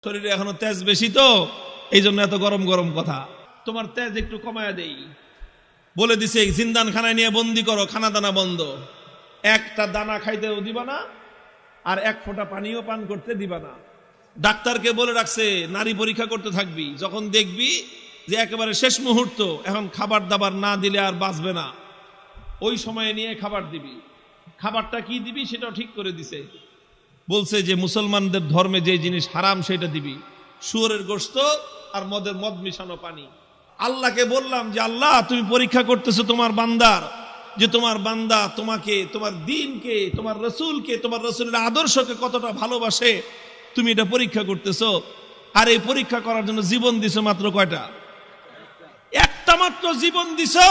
শরীরে এখনো তেজ বেশি তো এই জন্য এত গরম গরম কথা। তোমার তেজ একটু কমায়া দেই বলে দিছে, জিন্দান খানায় নিয়ে বন্দি করো, খানা দানা বন্ধ, একটা দানা খাইতেও দিবা না আর এক ফোঁটা পানিও পান করতে দিবা না। ডাক্তারকে বলে রাখছে নারী পরীক্ষা করতে থাকবি, যখন দেখবি যে একেবারে শেষ মুহূর্ত, এখন খাবার দাবার না দিলে আর বাঁচবে না, ওই সময়ে নিয়ে খাবার দিবি। খাবারটা কি দিবি সেটাও ঠিক করে দিছে, বলছে যে মুসলমানদের ধর্মে যে জিনিস হারাম সেটা দিবি, শুয়োরের গোশত আর মদ মিশানো পানি। আল্লাহকে বললাম যে আল্লাহ তুমি পরীক্ষা করতেছো তোমার বান্দার, যে তোমার বান্দা তোমাকে, তোমার দ্বীনকে, তোমার রসুলকে, তোমার রসুলের আদর্শকে কতটা ভালোবাসে তুমি এটা পরীক্ষা করতেছো। আর এই পরীক্ষা করার জন্য জীবন দিছো মাত্র কয়টা? একটা মাত্র জীবন দিছো।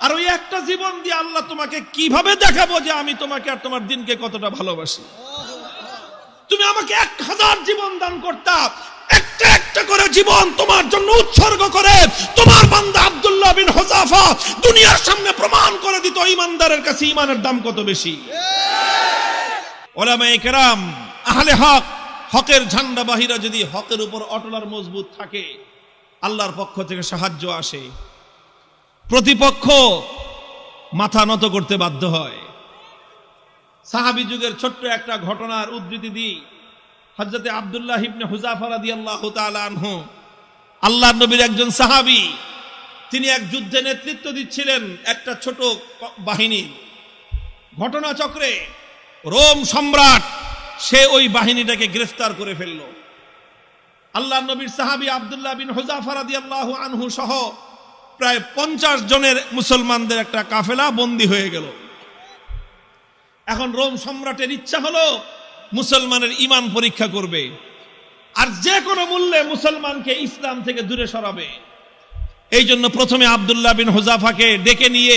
আর ওই একটা জীবন দিয়ে আল্লাহ তোমাকে কিভাবে দেখাবো যে আমি তোমাকে আর তোমার দ্বীনকে কতটা ভালোবাসি। তুমি আমাকে 1000 জীবন দান করতা, একটা একটা করে জীবন তোমার জন্য উৎসর্গ করে তোমার বান্দা আব্দুল্লাহ বিন হুযাফা দুনিয়ার সামনে প্রমাণ করে দিত ঈমানদারের কাছে ঈমানের দাম কত বেশি। উলামায়ে কেরাম, আহলে হক, হকের ঝান্ডা বাহিরা যদি হকের উপর অটল আর মজবুত থাকে, আল্লাহর পক্ষ থেকে সাহায্য আসে, প্রতিপক্ষ মাথা নত করতে বাধ্য হয়। সাহাবী যুগের ছোট্ট একটা ঘটনার উদ্ধৃতি দিই। হযরতে আব্দুল্লাহ ইবনে হুযাফা রাদিয়াল্লাহু তাআলা আনহু, আল্লাহর নবীর একজন সাহাবী, তিনি এক যুদ্ধে নেতৃত্ব দিচ্ছিলেন একটা ছোট বাহিনীর। ঘটনাচক্রে রোম সম্রাট সে ওই বাহিনীটাকে গ্রেফতার করে ফেলল। আল্লাহর নবীর সাহাবী আব্দুল্লাহ বিন হুযাফা রাদিয়াল্লাহু আনহু সহ প্রায় 50 জনের মুসলমানদের একটা কাফেলা বন্দী হয়ে গেল। এখন রোম সম্রাটের ইচ্ছা হলো মুসলমানের ঈমান পরীক্ষা করবে আর যে কোনো মূল্যে মুসলমানকে ইসলাম থেকে দূরে সরাবে। এই জন্য প্রথমে আব্দুল্লাহ বিন হুযাফাকে ডেকে নিয়ে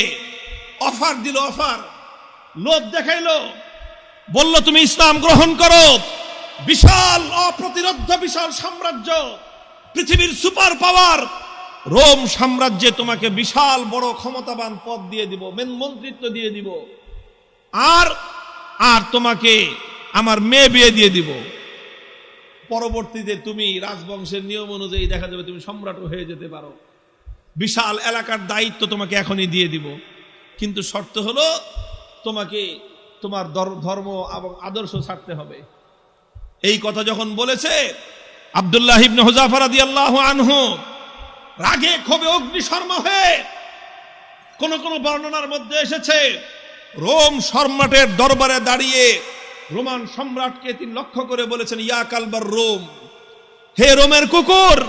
অফার দিল, অফার, লোভ দেখাইলো, বলল তুমি ইসলাম গ্রহণ করো, বিশাল অপ্রতিরোধ্য বিশাল সাম্রাজ্য, পৃথিবীর সুপার পাওয়ার রোম সাম্রাজ্যে তোমাকে বিশাল বড় ক্ষমতাবান পদ দিয়ে দিব, মন্ত্রিত্ব দিয়ে দিব, আর আর তোমাকে আমার মেয়ে বিয়ে দিয়ে দিব। পরবর্তীতে তুমি রাজবংশের নিয়ম অনুযায়ী দেখা যাবে তুমি সম্রাটও হয়ে যেতে পারো, বিশাল এলাকার দায়িত্ব তোমাকে এখনই দিয়ে দিব, কিন্তু শর্ত হলো তোমাকে তোমার ধর্ম এবং আদর্শ ছাড়তে হবে। এই কথা যখন বলেছে, আব্দুল্লাহ ইবনে হুযাফা রাদিয়াল্লাহু আনহু রাগে ক্ষোভে অগ্নিশর্মা হয়ে, কোন কোন বর্ণনার মধ্যে এসেছে রোম সম্রাটের দরবারে দাঁড়িয়ে রোমান সম্রাটকে তিনি লক্ষ্য করে বলেছেন, ইয়া কালবার রোম, হে রোমের কুকুর।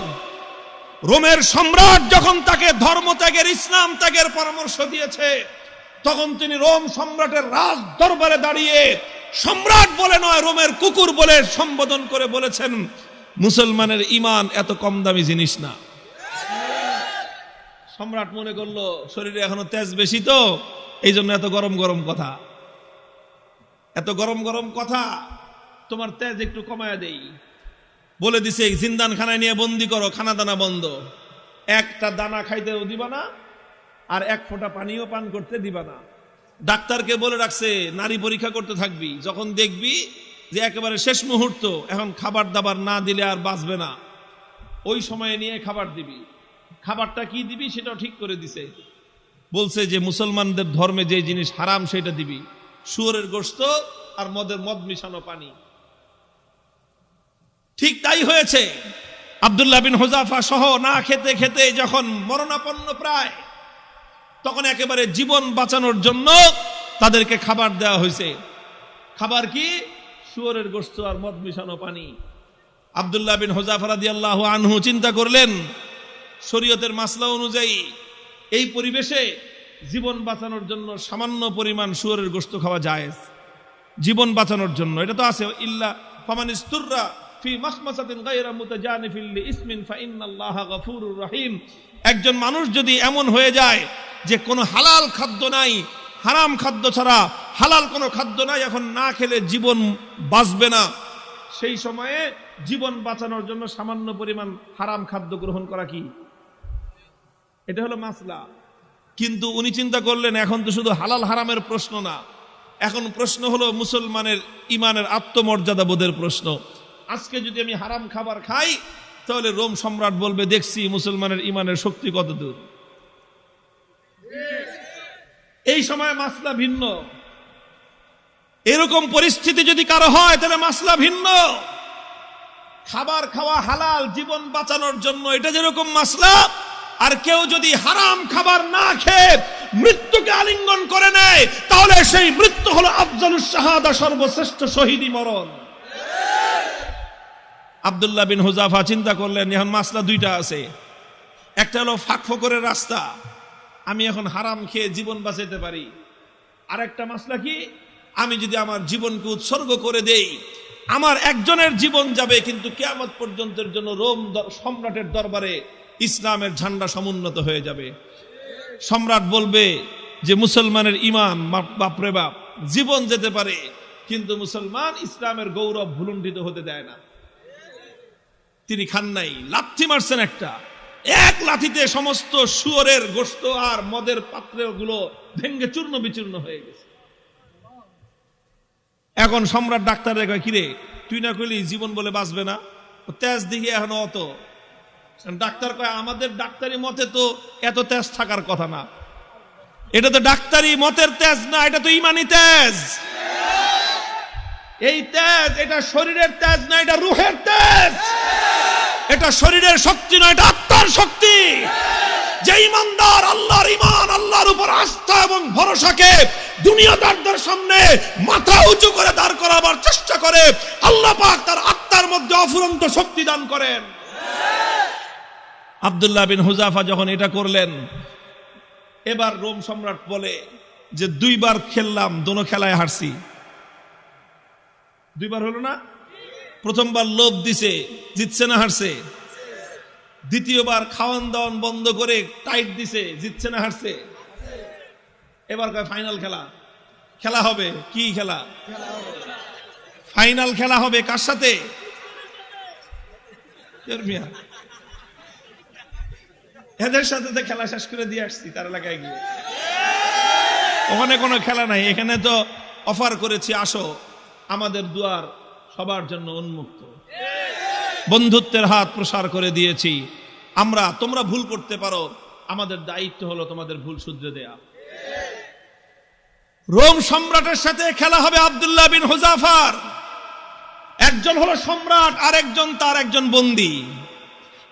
রোমের সম্রাট যখন তাকে ধর্ম ত্যাগের, ইসলাম ত্যাগের পরামর্শ দিয়েছে, তখন তিনি রোম সম্রাটের রাজ দরবারে দাঁড়িয়ে সম্রাট বলে নয়, রোমের কুকুর বলে সম্বোধন করে বলেছেন, মুসলমানের ঈমান এত কম দামি জিনিস না। সম্রাট মনে করলো শরীরে এখনো তেজ বেশি তো এই জন্য এত গরম গরম কথা, এত গরম গরম কথা, তোমার তেজ একটু কমায়া দেই বলে দিছে, জিন্দান খানায় নিয়ে বন্দি করো, খানা দানা বন্ধ, একটা দানা খাইতেও দিবা না আর এক ফোঁটা পানিও পান করতে দিবা না। ডাক্তারকে বলে রাখছে নারী পরীক্ষা করতে থাকবি, যখন দেখবি যে একেবারে শেষ মুহূর্ত, এখন খাবার দাবার না দিলে আর বাঁচবে না, ওই সময়ে নিয়ে খাবার দিবি। খাবারটা কি দিবি সেটাও ঠিক করে দিছে, বলছে যে মুসলমানদের ধর্মে যে জিনিস হারাম সেটা দিবি, শুয়োরের গোশত আর মদ মিশানো পানি। ঠিক তাই হয়েছে। আব্দুল্লাহ বিন হুযাফা সহ না খেতে খেতে যখন মরণাপন্ন প্রায়, তখন একেবারে জীবন বাঁচানোর জন্য তাদেরকে খাবার দেওয়া হয়েছে। খাবার কি? শুয়োরের গোশত আর মদ মিশানো পানি। আব্দুল্লাহ বিন হুযাফা রাদিয়াল্লাহু আনহু চিন্তা করলেন, শরীয়তের মাসলা অনুযায়ী এই পরিবেশে জীবন বাঁচানোর জন্য সামান্য পরিমাণ শুয়োরের গোশত খাওয়া জায়েজ, জীবন বাঁচানোর জন্য। এটা তো আছে, ইল্লা ফামানিস্তুররা ফি মাখমাসাতিন গায়রা মুতাজানিফিল লিইসমিন ফাইন্নাল্লাহা গফুরুর রহিম। একজন মানুষ যদি এমন হয়ে যায় যে কোনো হালাল খাদ্য নাই, হারাম খাদ্য ছাড়া হালাল কোনো খাদ্য নাই, এখন না খেলে জীবন বাঁচবে না, সেই সময়ে জীবন বাঁচানোর জন্য সামান্য পরিমাণ হারাম খাদ্য গ্রহণ করা কি, এটা হলো মাসলা। কিন্তু উনি চিন্তা করলেন এখন তো শুধু হালাল হারামের প্রশ্ন না, এখন প্রশ্ন হলো মুসলমানের ঈমানের আত্মমর্যাদা বোধের প্রশ্ন। আজকে যদি আমি হারাম খাবার খাই তাহলে রোম সম্রাট বলবে দেখছি মুসলমানের ইমানের শক্তি কত দূর। এই সময় মাসলা ভিন্ন। এরকম পরিস্থিতি যদি কারো হয় তাহলে মাসলা ভিন্ন। খাবার খাওয়া হালাল জীবন বাঁচানোর জন্য, এটা যেরকম মাসলা, আর কেউ যদি হারাম খাবার না খেয়ে মৃত্যুকে আলিঙ্গন করে নেয় তাহলে সেই মৃত্যু হলো আফজালুস শাহাদা, সর্বশ্রেষ্ঠ শহীদি মরণ। আব্দুল্লাহ বিন হুযাফা চিন্তা করলেন এখন মাসলা দুইটা আছে, একটা হলো ফাঁক ফোকরের রাস্তা, আমি এখন হারাম খেয়ে জীবন বাঁচাতে পারি, আর একটা মাসলা কি, আমি যদি আমার জীবনকে উৎসর্গ করে দেই আমার একজনের জীবন যাবে কিন্তু কিয়ামত পর্যন্তের জন্য রোম সম্রাটের দরবারে ইসলামের ঝান্ডা সমুন্নত হয়ে যাবে। সম্রাট বলবে যে মুসলমানের ইমান বাপরে বাপ, জীবন যেতে পারে কিন্তু মুসলমান ইসলামের গৌরব ভুলুণ্ঠিত হতে দেয় না। তিনি খান নাই, লাথি মারছেন একটা, এক লাথিতে সমস্ত শুয়োরের গোশত আর মদের পাত্রগুলো ভেঙ্গে চূর্ণ বিচূর্ণ হয়ে গেছে। এখন সম্রাট ডাক্তার কয় কিরে তুই না কইলি জীবন বলে বাঁচবে না, তেজ দিকে এখন অত। ডাক্তার কয় আমাদের ডাক্তারি মতে তো এত তেজ থাকার কথা না, এটা তো ডাক্তারি মতের তেজ না, এটা তো ইমানি তেজ। এই তেজ এটা শরীরের তেজ না, এটা রুহের তেজ। এটা শরীরের শক্তি না, এটা আত্মার শক্তি। যে ইমানদার আল্লাহর ইমান, আল্লাহর উপর আস্থা এবং ভরসাকে দুনিয়াদারদের সামনে মাথা উঁচু করে দাঁড় করাবার চেষ্টা করে, আল্লাহ পাক তার আত্মার মধ্যে অফুরন্ত শক্তি দান করেন। আব্দুল্লাহ বিন হুযাফা যখন এটা করলেন, এবার রোম সম্রাট বলে যে দুইবার খেললাম, দোনো খেলায় হারছি। দুইবার হলো না, প্রথমবার লোভ দিছে, জিতছে না হারছে। দ্বিতীয়বার খাওয়ান দাওয়ান বন্ধ করে টাইট দিছে, জিতছে না হারছে। এবার কয় ফাইনাল খেলা, খেলা হবে। কি খেলা? ফাইনাল খেলা হবে। কার সাথে? এদের সাথে তো খেলা শেষ করে দিয়ে আসছি তার এলাকায় গিয়ে। ওখানে কোনো খেলা নাই, এখানে তো অফার করেছি আসো, আমাদের দুয়ার সবার জন্য উন্মুক্ত, বন্ধুত্বের হাত প্রসার করে দিয়েছি আমরা। তোমরা ভুল করতে পারো, আমাদের দায়িত্ব হলো তোমাদের ভুল শুধরে দেয়া। রোম সম্রাটের সাথে খেলা হবে আব্দুল্লাহ বিন হুযাফার। একজন হলো সম্রাট, আর একজন তার একজন বন্দী,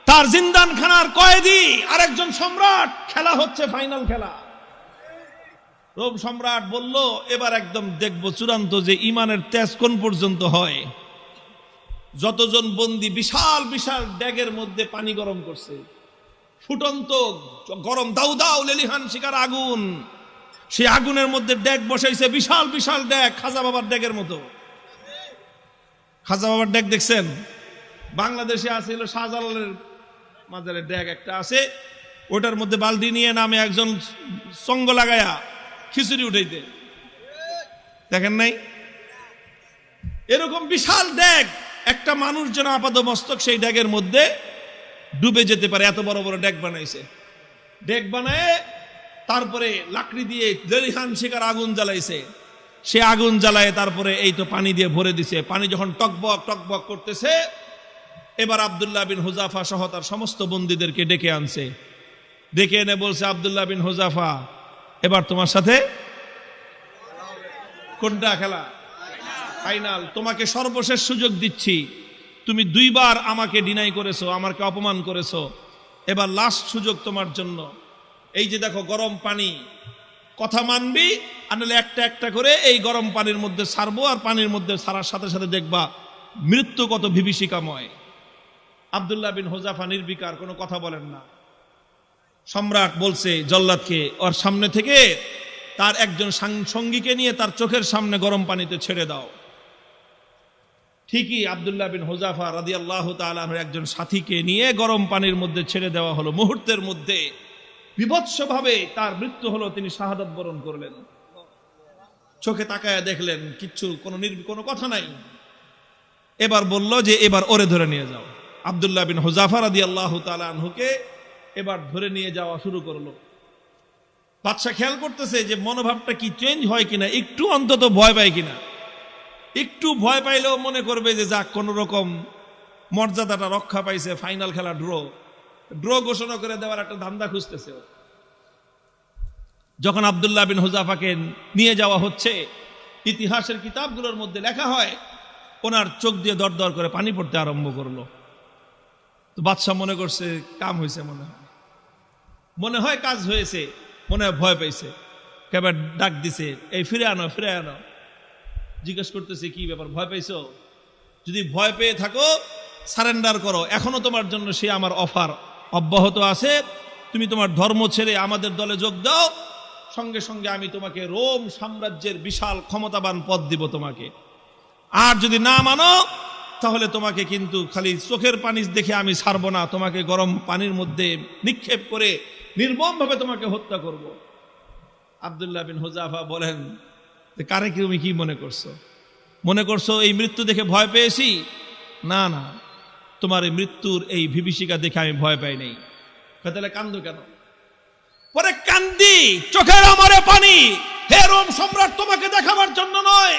তার জিন্দানখানার কয়েদি, আর একজন সম্রাট। খেলা হচ্ছে ফাইনাল খেলা। রোম সম্রাট বলল এবার একদম দেখবো চূড়ান্ত যে ইমানের তেজ কোন পর্যন্ত হয়। যতজন বন্দী বিশাল বিশাল ড্যাগের মধ্যে পানি গরম করছে, ফুটন্ত গরম দাউ দাউ লেলিহান শিকার আগুন, সেই আগুনের মধ্যে ড্যাগ বসাইছে, বিশাল বিশাল ড্যাগ, খাজা বাবার ড্যাগের মতো। খাজা বাবার ড্যাগ দেখছেন? বাংলাদেশে আছে হলো শাহজালালের মাজারের ড্যাগ একটা আছে, ওটার মধ্যে বালতি নিয়ে নামে একজন সঙ্গ লাগায়া খিচুড়ি উঠাইতে, দেখেন নাই? এরকম বিশাল ড্যাগ, একটা মানুষ যেন আপাত মস্তক সেই ড্যাগের মধ্যে ডুবে যেতে পারে, এত বড় বড় ড্যাগ বানাইছে। ড্যাগ বানায় তারপরে লাকড়ি দিয়ে লেলিহান শিকার আগুন জ্বালাইছে, সে আগুন জ্বালায় তারপরে এই তো পানি দিয়ে ভরে দিছে। পানি যখন টকবক টকবক করতেছে, এবার আব্দুল্লাহ বিন হুযাফা সহ তার সমস্ত বন্দীদেরকে ডেকে আনছে। ডেকে এনে বলছে, আব্দুল্লাহ বিন হুযাফা এবার তোমার সাথে কোনটা খেলা? ফাইনাল। তোমাকে সর্বশেষ সুযোগ দিচ্ছি, তুমি দুইবার আমাকে ডিনাই করেছো, আমাকে অপমান করেছো, এবার লাস্ট সুযোগ তোমার জন্য। এই যে দেখো গরম পানি, কথা মানবি আর নাহলে একটা একটা করে এই গরম পানির মধ্যে ছাড়বো, আর পানির মধ্যে ছাড়ার সাথে সাথে দেখবা মৃত্যু কত বিভীষিকাময়। আব্দুল্লাহ বিন হুযাফা নির্বিকার, কোনো কথা বলেন না। সম্রাট বলছে জল্লাদকে ওর সামনে থেকে তার একজন সঙ্গীকে নিয়ে তার চোখের সামনে গরম পানিতে ছেড়ে দাও। ঠিকই আব্দুল্লাহ বিন হুযাফা রাদিয়াল্লাহু তাআলা আনহু একজন সাথীকে নিয়ে গরম পানির মধ্যে ছেড়ে দেওয়া হলো। মুহূর্তের মধ্যে বিভৎসভাবে তার মৃত্যু হলো, তিনি শাহাদাত বরণ করলেন। চোখে তাকায়া দেখলেন কিচ্ছু, কোনো কথা নাই। এবার বলল যে এবার ওরে ধরে নিয়ে যাও। আব্দুল্লাহ বিন হুযাফা রাদিয়াল্লাহু তাআলা আনহুকে এবার ধরে নিয়ে যাওয়া শুরু করলো। বাদশা খেয়াল করতেছে যে মনোভাবটা কি চেঞ্জ হয় কিনা, একটু অন্তত ভয় পায় কিনা। একটু ভয় পাইলেও মনে করবে যে যাক কোন রকম মর্যাদাটা রক্ষা পাইছে, ফাইনাল খেলা ড্র ঘোষণা করে দেওয়ার একটা ধান্দা খুঁজতেছে। যখন আব্দুল্লাহ বিন হুযাফাকে নিয়ে যাওয়া হচ্ছে, ইতিহাসের কিতাবগুলোর মধ্যে লেখা হয় ওনার চোখ দিয়ে দর দর করে পানি পড়তে আরম্ভ করলো। তো বাদশাহ মনে করছে কাম হয়েছে, মনে হয় কাজ হয়েছে, মনে হয় ভয় পাইছে, কেবল ডাক দিছে, এই ফিরে আনো। জিজ্ঞেস করতেছে কি ব্যাপার, ভয় পাইছো? যদি ভয় পেয়ে থাকো সারেন্ডার করো, এখনো তোমার জন্য সে আমার অফার অব্যাহত আছে। তুমি তোমার ধর্ম ছেড়ে আমাদের দলে যোগ দাও, সঙ্গে সঙ্গে আমি তোমাকে রোম সাম্রাজ্যের বিশাল ক্ষমতাবান পদ দিব তোমাকে। আর যদি না মানো তাহলে তোমাকে কিন্তু খালি চোখের পানি দেখে আমি ছাড়বো না, তোমাকে গরম পানির মধ্যে নিক্ষেপ করে নির্মমভাবে তোমাকে হত্যা করব। আব্দুল্লাহ বিন হুযাফা বলেন, কারে তুমি কি মনে করছো এই মৃত্যু দেখে ভয় পেয়েছি? না, তোমার এই মৃত্যুর এই বিভীষিকা দেখে আমি ভয় পাই নাই। তাহলে কান্দো কেন? পরে কান্দি, চোখের আমারে পানি, হে রোম সম্রাট, তোমাকে দেখাবার জন্য নয়,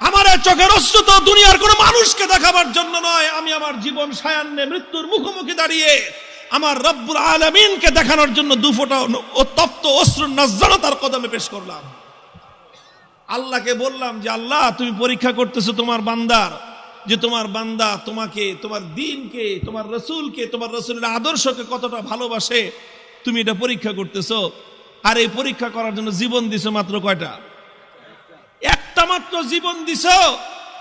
আমার চোখের অশ্রু তো দুনিয়ার কোন মানুষকে দেখাবার জন্য নয়, আমি আমার জীবন সায়ান্নে মৃত্যুর মুখোমুখি দাঁড়িয়ে আমার রব্বুল আলামিনকে দেখানোর জন্য দুফোঁটা তপ্ত অশ্রুর নাজরানা তার কদমে পেশ করলাম। আল্লাহকে বললাম যে আল্লাহ, তুমি পরীক্ষা করতেছো তোমার বান্দার, যে তোমার বান্দা তোমাকে, তোমার দ্বীনকে, তোমার রাসূলকে, তোমার রাসূলের আদর্শকে কতটা ভালোবাসে, তুমি এটা পরীক্ষা করতেছো। আর এই পরীক্ষা করার জন্য জীবন দিছো মাত্র কয়টা? একটা মাত্র জীবন দিছো।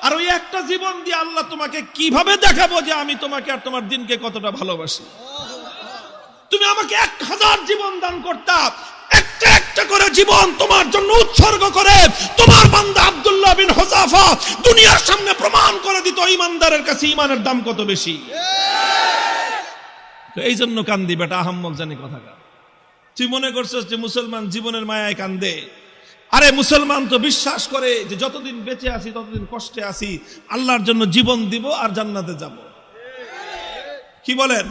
আর ওই একটা জীবন দিয়ে আল্লাহ তোমাকে কিভাবে দেখাবো যে আমি তোমাকে আর তোমার দ্বীনকে কতটা ভালোবাসি? তুমি আমাকে 1000 জীবন দান করতা, একটা একটা করে জীবন তোমার জন্য উৎসর্গ করে তোমার বান্দা আব্দুল্লাহ বিন হুযাফা দুনিয়ার সামনে প্রমাণ করে দিত ঈমানদারের কাছে ঈমানের দাম কত বেশি। তো এই জন্য কান্দি বেটা, আহাম্মক জানি কথাটা। তুই মনে করছিস যে মুসলমান জীবনের মায়ায় কান্দে? আরে মুসলমান তো বিশ্বাস করে যে যতদিন বেঁচে আছি ততদিন কষ্টে আছি, আল্লাহর জন্য জীবন দিব আর জান্নাতে যাব। কি বলেন?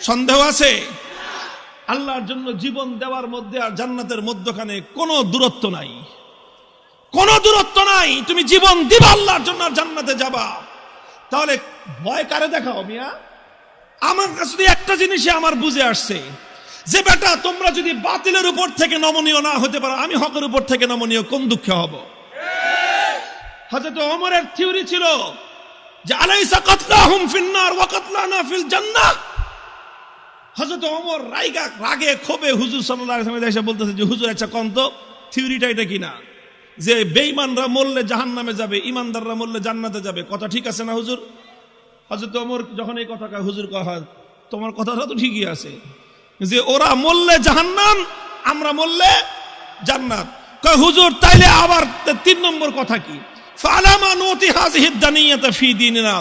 সন্দেহ আছে? আল্লাহর জন্য জীবন দেওয়ার মধ্যে আর জান্নাতের মধ্যখানে কোনো দূরত্ব নাই, কোনো দূরত্ব নাই। তুমি জীবন দিবা আল্লাহর জন্য আর জান্নাতে যাবা। তাহলে ভয় কারে দেখাও মিয়া? আমার কাছে একটা জিনিসই আমার বুঝে আসছে, যে বেটা তোমরা যদি বাতিলের উপর থেকে নমনীয় না হতে পারো, আমি হকের উপর থেকে নমনীয় কোন দুঃখে হব? হযরত ওমরের থিওরি ছিল যে আলাইসা কাতলাহুম ফিন্নার ওয়া কাতলানা ফিল জান্নাহ। হযরত ওমর রাগে ক্ষোভে হুজুর সাল্লাল্লাহু আলাইহি ওয়াসাল্লাম এসে বলতেছে যে হুজুর আচ্ছা কোন তো থিওরিটা এটা কিনা, যে বেঈমানরা মরলে জাহান্নামে যাবে, ঈমানদাররা মরলে জান্নাতে যাবে, কথা ঠিক আছে না হুজুর? হযরত ওমর যখন এই কথা কয়, হুজুর কয় তোমার কথাটা তো ঠিকই আছে, যে ওরা মরলে জাহান্নাম, আমরা মরলে জান্নাত। কয় হুজুর তাইলে আবার 3 নম্বর কথা কি? ফালামা নুতি হাযিহিদ দানিয়াতা ফি দীনিনা।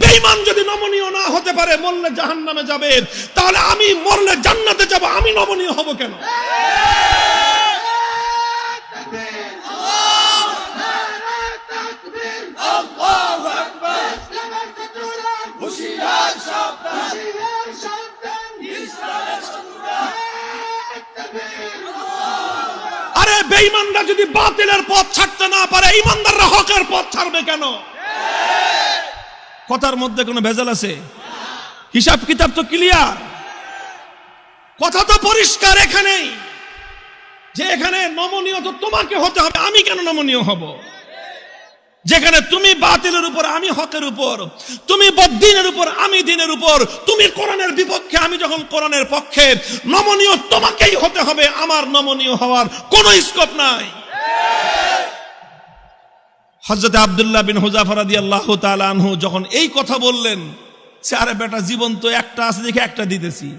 বেঈমান যদি নমনীয় না হতে পারে, মরলে জাহান্নামে যাবে, তাহলে আমি মরলে জান্নাতে যাব, আমি নমনীয় হব কেন? আরে বেঈমানরা যদি বাতিলের পথ ছাড়তে না পারে, ঈমানদাররা হকের পথ ছাড়বে কেন? কথার মধ্যে কোনো ভেজাল আছে? হিসাব কিতাব তো ক্লিয়ার, কথা তো পরিষ্কার এখানেই, যে এখানে নমনীয় তো তোমাকে হতে হবে, আমি কেন নমনীয় হব? যেখানে তুমি বাতিলের উপর, আমি হকের উপর, তুমি বদ্দীনের উপর, আমি দ্বীনের উপর, তুমি কোরআনের বিপক্ষে, আমি যখন কোরআনের পক্ষে, নমনীয় তোমাকেই হতে হবে, আমার নমনীয় হওয়ার কোনো স্কোপ নাই। হযরত আব্দুল্লাহ বিন হুযাফা রাদিয়াল্লাহু তাআলা আনহু যখন এই কথা বললেন, সে আরে বেটা জীবন তো একটা আছে দেখে একটা দিতেছি,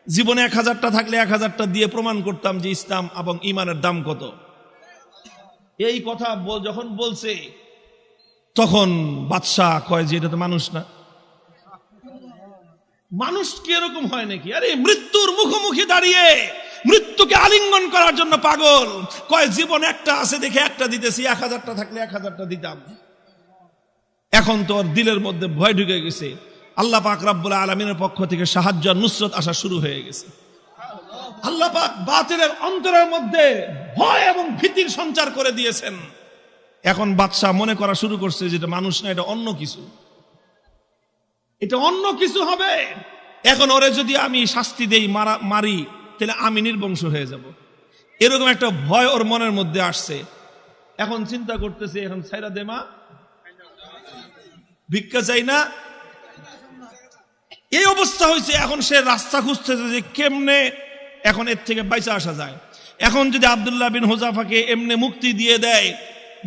জীবনে 1000টা থাকলে 1000টা দিয়ে প্রমাণ করতাম যে ইসলাম এবং ঈমানের দাম কত। এই কথা যখন বলছে তখন বাদশাহ কয় যে এটা তো মানুষ না, মানুষ কি এরকম হয় নাকি? আরে মৃত্যুর মুখোমুখি দাঁড়িয়ে মৃত্যুকে আলিঙ্গন করার জন্য পাগল, কয় জীবন একটা আছে দেখে একটা দিতেছি, 1000টা থাকলে 1000টা দিতাম। এখন তো ওর দিলের মধ্যে ভয় ঢুকে গেছে, আল্লাহ পাক রব্বুল আলামিনের পক্ষ থেকে সাহায্য আর নুসরত আসা শুরু হয়ে গেছে। আল্লাহ পাক বাতিলের অন্তরের মধ্যে ভয় এবং ভীতির সঞ্চার করে দিয়েছেন। এখন বাদশাহ মনে করা শুরু করছে যে এটা মানুষ না, এটা অন্য কিছু, এটা অন্য কিছু হবে। এখন ওরে যদি আমি শাস্তি দেই, মারি, তাহলে আমি নির্বংশ হয়ে যাব। এরকম একটা ভয় ওর মনের মধ্যে আসছে। এখন চিন্তা করতেছে, এখন ছাইরা দে মা, ভিক্ষা চাই না, এই অবস্থা হয়েছে। এখন সে রাস্তা খুঁজতেছে যে কেমনে এখন এর থেকে বাইচা আসা যায়। এখন যদি আব্দুল্লাহ বিন হুযাফাকে এমনি মুক্তি দিয়ে দেয়,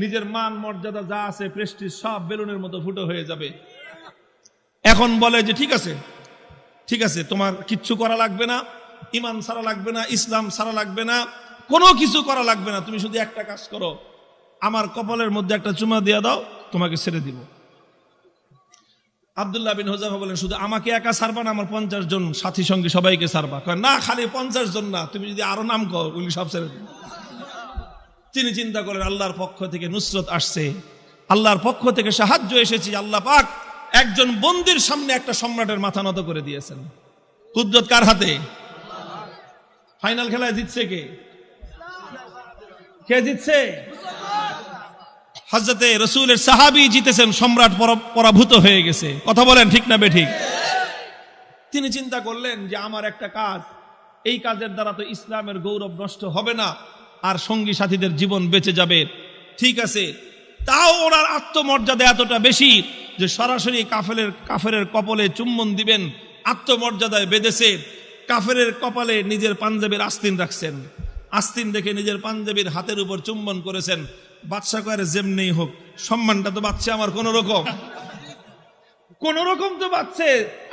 নিজের মান মর্যাদা যা আছে, প্রেস্টিজ সব বেলুনের মতো ফুটো হয়ে যাবে। এখন বলে যে ঠিক আছে, ঠিক আছে, তোমার কিচ্ছু করা লাগবে না, ইমান ছাড়া লাগবে না, ইসলাম ছাড়া লাগবে না, কোনো কিছু করা লাগবে না, তুমি শুধু একটা কাজ করো, আমার কপালের মধ্যে একটা চুমা দিয়ে দাও, তোমাকে ছেড়ে দিব। আব্দুল্লাহ বিন হুযাফা বলেন, শুধু আমাকে একা ছাড়বা না, আমার 50 জন সাথী সঙ্গে সবাইকে ছাড়বা। না, খালি 50 জন না, তুমি যদি আরো নাম কর, ওগুলি সব ছেড়ে দিন। তিনি চিন্তা করেন, আল্লাহর পক্ষ থেকে নুসরত আসছে, আল্লাহর পক্ষ থেকে সাহায্য এসেছে। আল্লাহ পাক একজন বন্দির সামনে একটা সম্রাটের মাথা নত করে দিয়েছেন। কুদরত কার হাতে? ফাইনাল খেলায় জিতছে কে? কে জিতছে? হযরতে রাসূলের সাহাবী জিতেছেন, সম্রাট পরাভূত হয়ে গেছে। কথা বলেন ঠিক না বেঠিক? তিনি চিন্তা করলেন যে আমার একটা কাজ, এই কাজের দ্বারা তো ইসলামের গৌরব নষ্ট হবে না, আর সঙ্গী সাথীদের জীবন বেঁচে যাবে। ঠিক আছে, তাও ওনার আত্মমর্যাদা এতটা বেশি যে সরাসরি কাফেরের কপালে চুম্বন দিবেন, আত্মমর্যাদায় বেঁধেছে। কাফেরের কপালে নিজের পাঞ্জাবির আস্তিন রাখছেন, আস্তিন দেখে নিজের পাঞ্জাবির হাতের উপর চুম্বন করেছেন। বাদশা কয়ে যেমনি হোক, সম্মানটা তো বাঁচছে আমার কোন রকম তো বাঁচছে।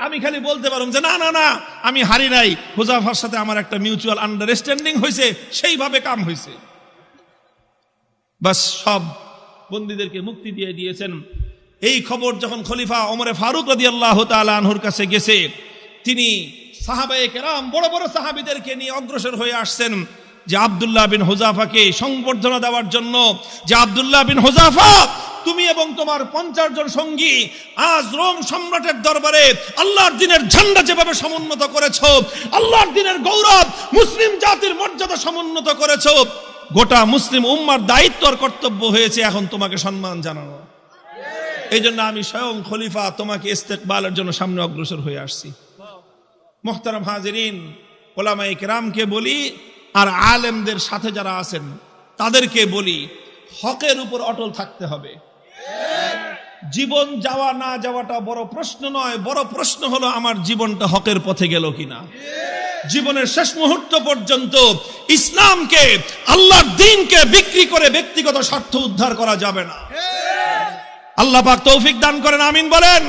আমি খালি বলতে পারলাম যে না না না, আমি হারি নাই, হুযাফার সাথে আমার একটা মিউচুয়াল আন্ডারস্ট্যান্ডিং হয়েছে, সেইভাবে কাম হয়েছে। বাস, সব বন্দীদেরকে মুক্তি দিয়ে দিয়েছেন। এই খবর যখন খলিফা ওমরে ফারুক রাদিয়াল্লাহু তাআলা আনহুর কাছে গেছে, তিনি সাহাবায়ে কেরাম বড় বড় সাহাবীদেরকে নিয়ে অগ্রসর হয়ে আসছেন যে আব্দুল্লাহ বিন হুযাফাকে সংবর্ধনা দেওয়ার জন্য, যে আব্দুল্লাহ বিন হুযাফা, তুমি এবং তোমার 50 জন সঙ্গী আজ রোম সম্রাটের দরবারে আল্লাহর দ্বীনের ঝান্ডা যেভাবে সমুন্নত করেছো, আল্লাহর দ্বীনের গৌরব, মুসলিম জাতির মর্যাদা সমুন্নত করেছো, গোটা মুসলিম উম্মার দায়িত্ব আর কর্তব্য হয়েছে এখন তোমাকে সম্মান জানানো। এই জন্য আমি স্বয়ং খলিফা তোমাকে ইস্তেকবালের জন্য সামনে অগ্রসর হয়ে আসছি। মুহতারাম হাজিরিন, উলামায়ে কেরামকে বলি, আর আলেমদের সাথে যারা আছেন তাদেরকে বলি, হকের উপর অটল থাকতে হবে। জীবন যাওয়া না যাওয়াটা বড় প্রশ্ন নয়, বড় প্রশ্ন হলো আমার জীবনটা হকের পথে গেল কিনা। জীবনের শেষ মুহূর্ত পর্যন্ত ইসলামকে, আল্লাহর দ্বীনকে বিক্রি করে ব্যক্তিগত স্বার্থ উদ্ধার করা যাবে না। আল্লাহ পাক তৌফিক দান করেন, আমিন বলেন।